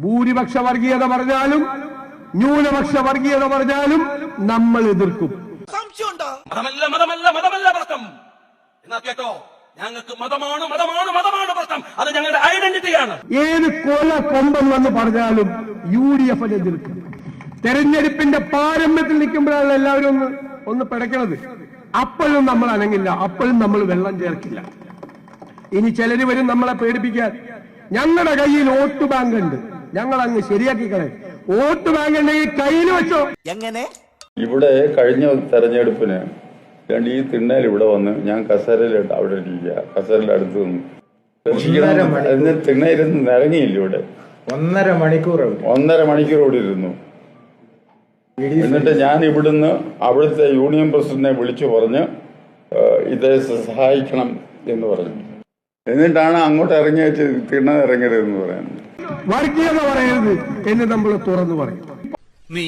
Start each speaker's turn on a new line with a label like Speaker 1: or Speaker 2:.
Speaker 1: ഭൂരിപക്ഷ വർഗീയത പറഞ്ഞാലും ന്യൂനപക്ഷ വർഗീയത പറഞ്ഞാലും നമ്മൾ എതിർക്കും.
Speaker 2: മതമല്ല മതമല്ല മതമല്ല പ്രശ്നം എന്നാ കേട്ടോ, ഞങ്ങൾക്ക് മതമാണ് മതമാണ് മതമാണ് പ്രശ്നം. അത് ഞങ്ങളുടെ ഐഡന്റിറ്റിയാണ്.
Speaker 1: ഏത് കൊല കൊമ്പൻ വന്ന് പറഞ്ഞാലും UDF എതിർക്കും. തെരഞ്ഞെടുപ്പിന്റെ പാരമ്യത്തിൽ നിൽക്കുമ്പോഴാണ് എല്ലാവരും ഒന്ന് പിടയ്ക്കണത്. അപ്പോഴും നമ്മൾ അനങ്ങില്ല, അപ്പോഴും നമ്മൾ വെള്ളം ചേർക്കില്ല. ഇനി ചിലര് വരും നമ്മളെ പേടിപ്പിക്കാൻ. ഞങ്ങളുടെ കയ്യിൽ വോട്ട് ബാങ്ക് ഉണ്ട്, ഞങ്ങൾ അങ്ങ് ശരിയാക്കിക്കളെ. വോട്ട് ബാങ്ക് ഉണ്ടെങ്കിൽ കയ്യിൽ വെച്ചോ.
Speaker 3: എങ്ങനെ?
Speaker 4: ഇവിടെ കഴിഞ്ഞ തെരഞ്ഞെടുപ്പിന് ഈ തിണ്ണയിൽ ഇവിടെ വന്ന് ഞാൻ കസേരയിലിട്ട് അവിടെ ഇരിക്കുക, കസേരയുടെ അടുത്ത് നിന്ന് തിണ്ണയിരുന്ന് നിറങ്ങിയില്ല. ഇവിടെ
Speaker 5: 1.5
Speaker 4: മണിക്കൂർ ഇവിടെ ഇരുന്നു. എന്നിട്ട് ഞാൻ ഇവിടുന്ന് അവിടുത്തെ യൂണിയൻ പ്രസിഡന്റിനെ വിളിച്ചു പറഞ്ഞ് ഇതേ സഹായിക്കണം എന്ന് പറഞ്ഞു. എന്നിട്ടാണ് അങ്ങോട്ട് ഇറങ്ങി വെച്ച് തിണ്ണ ഇറങ്ങരുതെന്ന് പറയാൻ.
Speaker 1: വർഗീയത പറയരുത് എന്ന് നമ്മൾ തുറന്നു പറയും.
Speaker 2: നീ